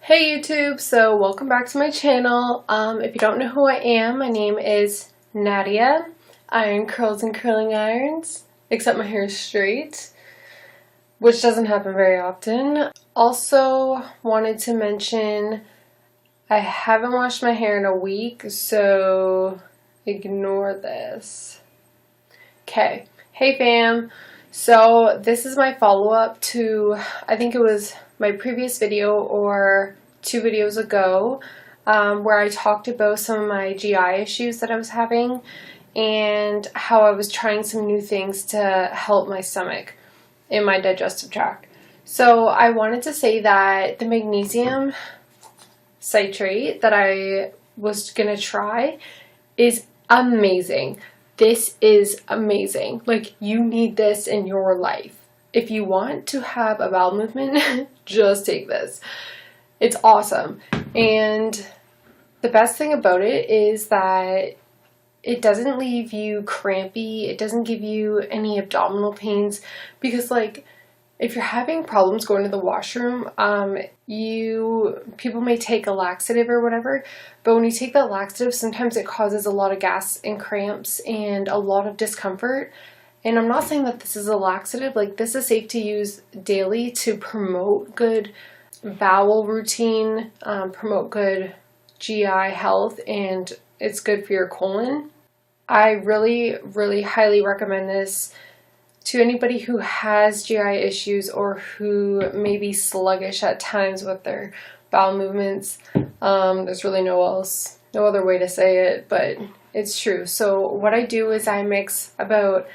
Hey YouTube, so welcome back to my channel. If you don't know who I am, my name is Nadia. Iron curls and curling irons, except my hair is straight, which doesn't happen very often. Also wanted to mention I haven't washed my hair in a week, so ignore this. Okay, hey fam. So this is my follow-up to, I think it was my previous video or 2 videos ago, where I talked about some of my GI issues that I was having and how I was trying some new things to help my stomach in my digestive tract. So I wanted to say that the magnesium citrate that I was going to try is amazing. This is amazing. Like, you need this in your life. If you want to have a bowel movement, just take this. It's awesome. And the best thing about it is that it doesn't leave you crampy. It doesn't give you any abdominal pains, because like if you're having problems going to the washroom, people may take a laxative or whatever, but when you take that laxative, sometimes it causes a lot of gas and cramps and a lot of discomfort. And I'm not saying that this is a laxative, like this is safe to use daily to promote good bowel routine, promote good GI health, and it's good for your colon. I really, really highly recommend this to anybody who has GI issues or who may be sluggish at times with their bowel movements. There's really no other way to say it, but it's true. So what I do is I mix about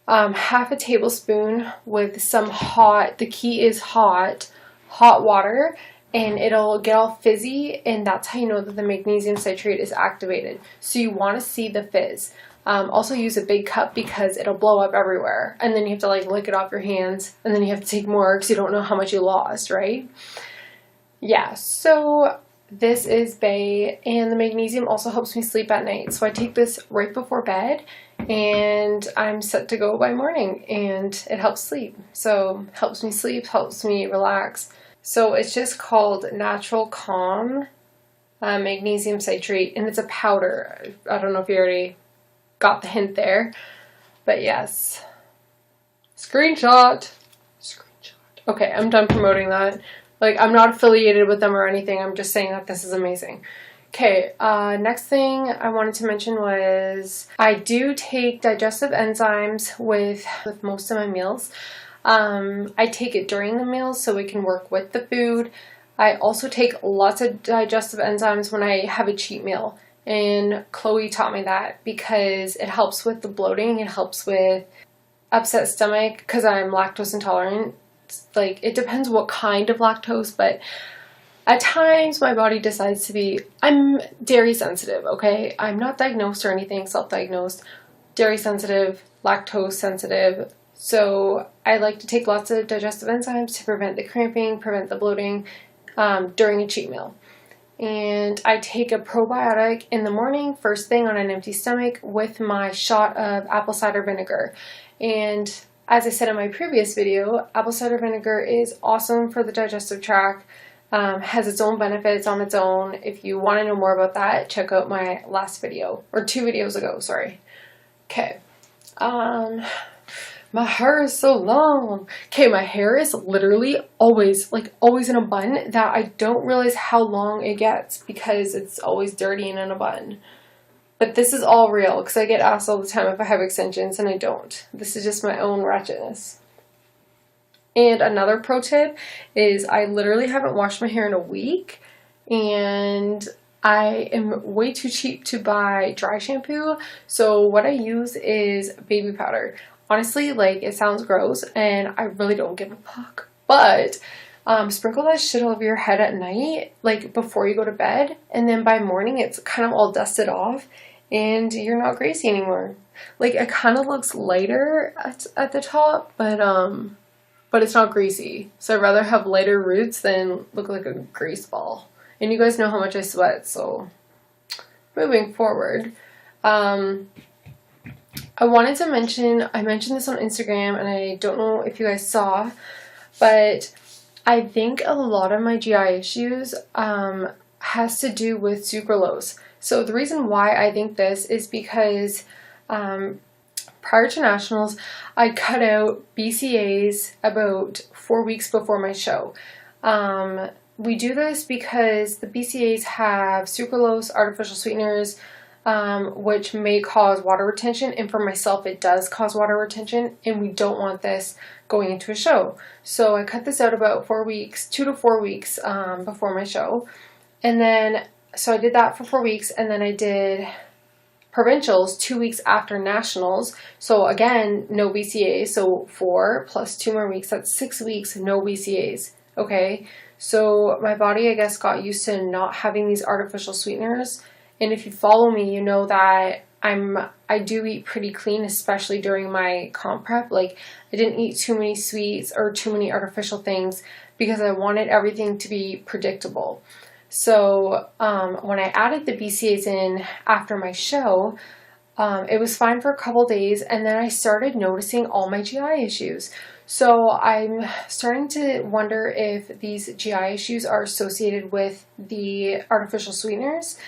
half a tablespoon with some hot, the key is hot water, and it'll get all fizzy, and that's how you know that the magnesium citrate is activated. So you want to see the fizz. Also use a big cup because it'll blow up everywhere, and then you have to like lick it off your hands, and then you have to take more because you don't know how much you lost, right? Yeah, so this is Bay, and the magnesium also helps me sleep at night. So I take this right before bed, and I'm set to go by morning, and it helps sleep. So helps me sleep, helps me relax. So it's just called Natural Calm Magnesium Citrate, and it's a powder. I don't know if you already got the hint there, but yes. Screenshot. Okay, I'm done promoting that. Like, I'm not affiliated with them or anything. I'm just saying that this is amazing. Okay, next thing I wanted to mention was I do take digestive enzymes with most of my meals. I take it during the meals so it can work with the food. I also take lots of digestive enzymes when I have a cheat meal. And Chloe taught me that because it helps with the bloating, it helps with upset stomach, because I'm lactose intolerant. Like, it depends what kind of lactose, but at times my body decides to be, I'm dairy sensitive, okay? I'm not diagnosed or anything, self-diagnosed, dairy sensitive, lactose sensitive. So I like to take lots of digestive enzymes to prevent the cramping, prevent the bloating during a cheat meal. And I take a probiotic in the morning, first thing on an empty stomach, with my shot of apple cider vinegar. And as I said in my previous video, apple cider vinegar is awesome for the digestive tract, has its own benefits on its own. If you want to know more about that, check out my last video, or 2 videos ago, sorry. Okay. My hair is so long. Okay, my hair is literally always in a bun that I don't realize how long it gets because it's always dirty and in a bun. But this is all real because I get asked all the time if I have extensions, and I don't. This is just my own ratchetness. And another pro tip is I literally haven't washed my hair in a week, and I am way too cheap to buy dry shampoo. So what I use is baby powder. Honestly, like, it sounds gross, and I really don't give a fuck. But sprinkle that shit over your head at night, like before you go to bed, and then by morning it's kind of all dusted off, and you're not greasy anymore. Like, it kind of looks lighter at the top, but it's not greasy. So I'd rather have lighter roots than look like a grease ball. And you guys know how much I sweat, so moving forward. I wanted to mention, I mentioned this on Instagram, and I don't know if you guys saw, but I think a lot of my GI issues has to do with sucralose. So the reason why I think this is because prior to nationals, I cut out BCAAs about 4 weeks before my show. We do this because the BCAAs have sucralose, artificial sweeteners, which may cause water retention, and for myself it does cause water retention, and we don't want this going into a show. So I cut this out about 4 weeks, 2 to 4 weeks before my show, and then so I did that for 4 weeks, and then I did provincials 2 weeks after nationals. So again, no BCAAs, so 4 plus 2 more weeks, that's 6 weeks, no BCAAs. Okay, so my body, I guess, got used to not having these artificial sweeteners. And if you follow me, you know that I do eat pretty clean, especially during my comp prep. Like, I didn't eat too many sweets or too many artificial things because I wanted everything to be predictable. So when I added the BCAAs in after my show, it was fine for a couple days, and then I started noticing all my GI issues. So I'm starting to wonder if these GI issues are associated with the artificial sweeteners.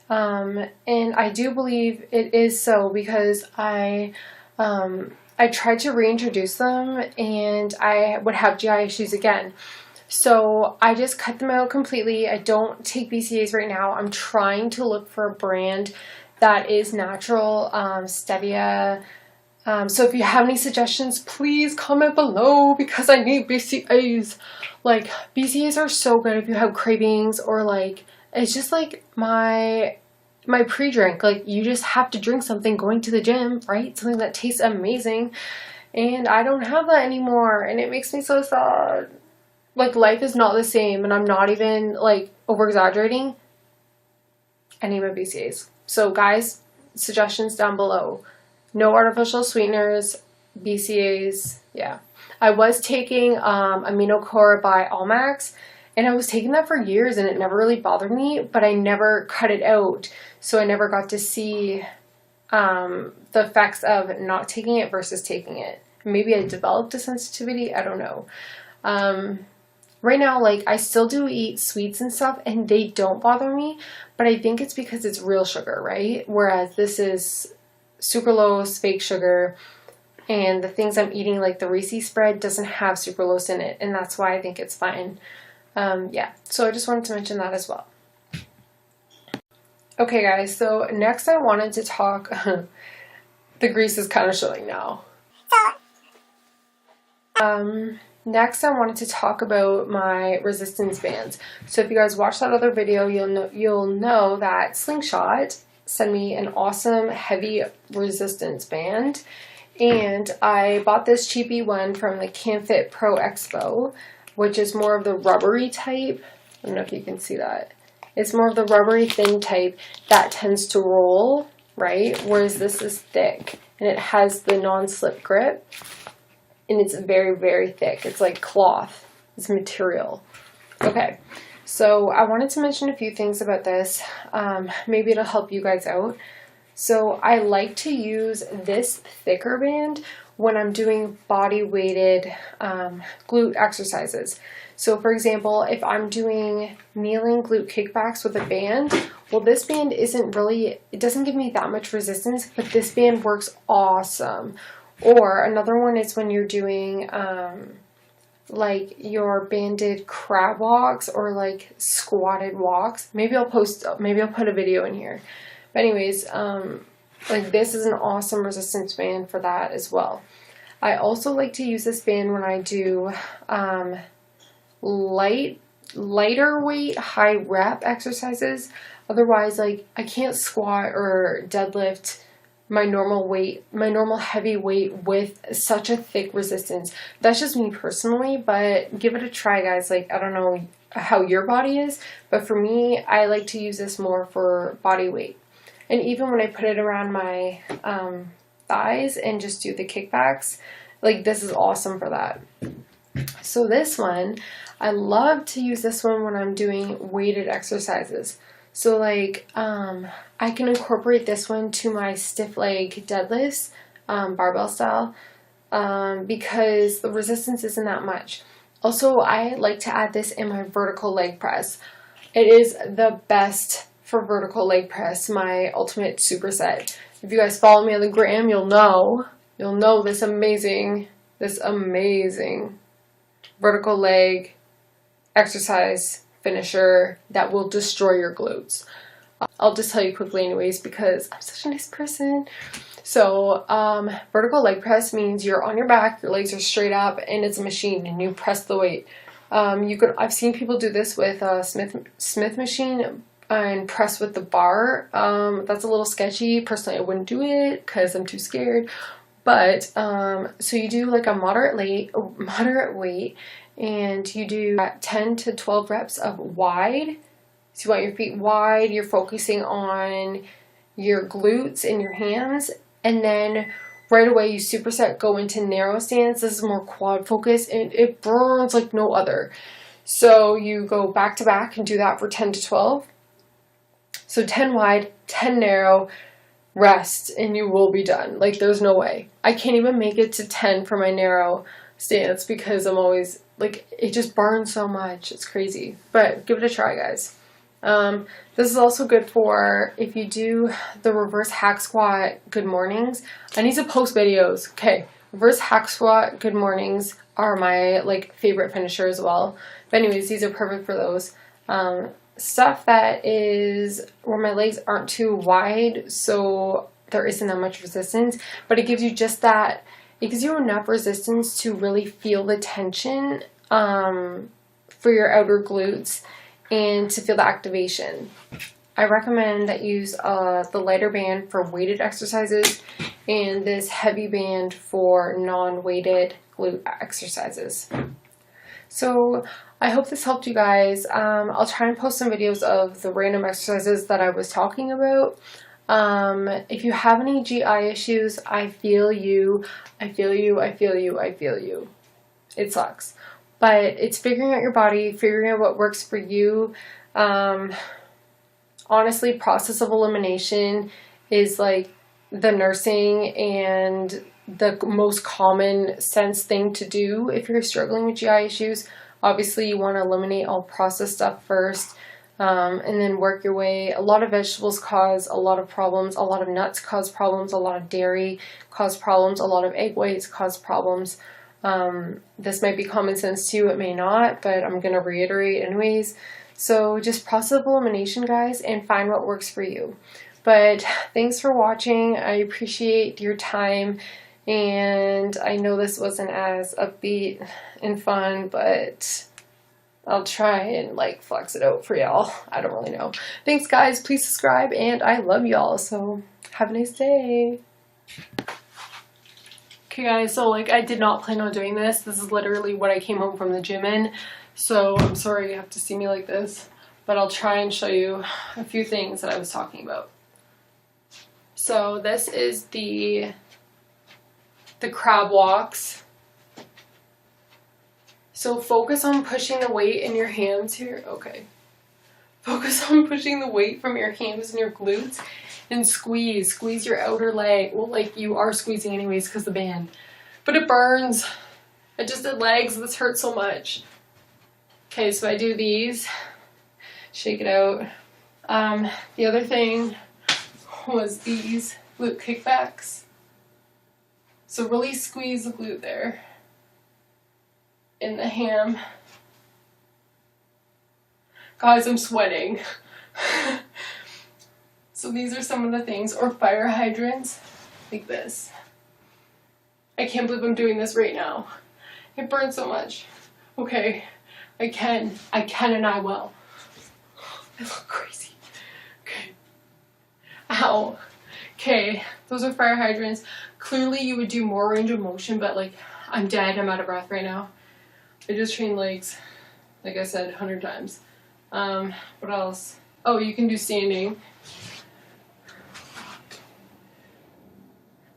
And I do believe it is so, because I tried to reintroduce them and I would have GI issues again. So I just cut them out completely. I don't take BCAAs right now. I'm trying to look for a brand that is natural, stevia. So if you have any suggestions, please comment below, because I need BCAAs. Like, BCAAs are so good if you have cravings, or like, it's just like my pre-drink. Like, you just have to drink something going to the gym, right? Something that tastes amazing. And I don't have that anymore, and it makes me so sad. Like, life is not the same, and I'm not even like over-exaggerating. I need my BCAAs. So guys, suggestions down below. No artificial sweeteners, BCAAs, yeah. I was taking AminoCore by Allmax, and I was taking that for years, and it never really bothered me, but I never cut it out. So I never got to see the effects of not taking it versus taking it. Maybe I developed a sensitivity, I don't know. Right now, like, I still do eat sweets and stuff, and they don't bother me, but I think it's because it's real sugar, right? Whereas this is sucralose, fake sugar, and the things I'm eating, like the Reese's spread, doesn't have sucralose in it, and that's why I think it's fine. Yeah, so I just wanted to mention that as well. Okay guys, so next I wanted to talk, the grease is kind of showing now. Next I wanted to talk about my resistance bands. So if you guys watched that other video, you'll know that SlingShot sent me an awesome heavy resistance band, and I bought this cheapy one from the CanFit Pro Expo, which is more of the rubbery type. I don't know if you can see that. It's more of the rubbery thin type that tends to roll, right? Whereas this is thick, and it has the non-slip grip, and it's very, very thick. It's like cloth. It's material. Okay, so I wanted to mention a few things about this. Maybe it'll help you guys out. So I like to use this thicker band when I'm doing body weighted glute exercises. So for example, if I'm doing kneeling glute kickbacks with a band, well, this band it doesn't give me that much resistance, but this band works awesome. Or another one is when you're doing like your banded crab walks or like squatted walks. Maybe I'll put a video in here. But anyways, like, this is an awesome resistance band for that as well. I also like to use this band when I do lighter weight, high rep exercises. Otherwise, like, I can't squat or deadlift my normal heavy weight with such a thick resistance. That's just me personally, but give it a try, guys. Like, I don't know how your body is, but for me, I like to use this more for body weight. And even when I put it around my thighs and just do the kickbacks, like, this is awesome for that. So this one, I love to use this one when I'm doing weighted exercises. So like, I can incorporate this one to my stiff leg deadlifts, barbell style, because the resistance isn't that much. Also, I like to add this in my vertical leg press. It is the best for vertical leg press, my ultimate superset. If you guys follow me on the gram, you'll know this amazing vertical leg exercise finisher that will destroy your glutes. I'll just tell you quickly anyways because I'm such a nice person. So vertical leg press means you're on your back, your legs are straight up, and it's a machine and you press the weight. I've seen people do this with a Smith machine and press with the bar. That's a little sketchy. Personally, I wouldn't do it because I'm too scared. But so you do like a moderate weight, and you do 10 to 12 reps of wide. So you want your feet wide. You're focusing on your glutes and your hands, and then right away you superset, go into narrow stance. This is more quad focus, and it burns like no other. So you go back to back and do that for 10 to 12. So 10 wide, 10 narrow, rest, and you will be done. Like, there's no way. I can't even make it to 10 for my narrow stance because I'm always, like, it just burns so much. It's crazy. But give it a try, guys. This is also good for if you do the reverse hack squat good mornings. I need to post videos. Okay, reverse hack squat good mornings are my, like, favorite finisher as well. But anyways, these are perfect for those. Stuff that is where my legs aren't too wide, so there isn't that much resistance, but it gives you just that, it gives you enough resistance to really feel the tension for your outer glutes and to feel the activation. I recommend that you use the lighter band for weighted exercises and this heavy band for non-weighted glute exercises. So I hope this helped you guys. I'll try and post some videos of the random exercises that I was talking about. If you have any GI issues, I feel you. It sucks. But it's figuring out your body, figuring out what works for you. Honestly, process of elimination is like the nursing and the most common sense thing to do if you're struggling with GI issues. Obviously, you want to eliminate all processed stuff first, and then work your way. A lot of vegetables cause a lot of problems. A lot of nuts cause problems. A lot of dairy cause problems. A lot of egg whites cause problems. This might be common sense to you. It may not, but I'm going to reiterate anyways. So just process of elimination, guys, and find what works for you. But thanks for watching. I appreciate your time. And I know this wasn't as upbeat and fun, but I'll try and like flex it out for y'all. I don't really know. Thanks, guys. Please subscribe, and I love y'all. So have a nice day. Okay, guys. So like I did not plan on doing this. This is literally what I came home from the gym in. So I'm sorry you have to see me like this, but I'll try and show you a few things that I was talking about. So this is the crab walks. So focus on pushing the weight in your hands here. Okay. Focus on pushing the weight from your hands and your glutes and squeeze your outer leg. Well, like you are squeezing anyways because the band. But it burns. I just did legs. This hurts so much. Okay, so I do these. Shake it out. The other thing was these glute kickbacks. So really squeeze the glute there, in the ham. Guys, I'm sweating. So these are some of the things, or fire hydrants, like this. I can't believe I'm doing this right now. It burns so much. Okay, I can and I will. I look crazy. Okay. Ow. Okay, those are fire hydrants. Clearly you would do more range of motion, but like, I'm dead, I'm out of breath right now. I just trained legs, like I said, 100 times. What else? Oh, you can do standing.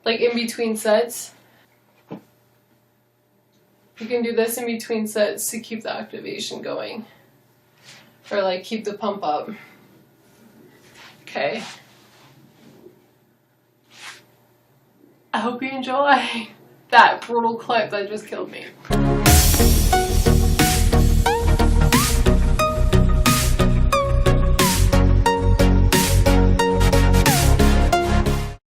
Like in between sets. You can do this in between sets to keep the activation going. Or like keep the pump up. Okay. I hope you enjoy that brutal clip that just killed me.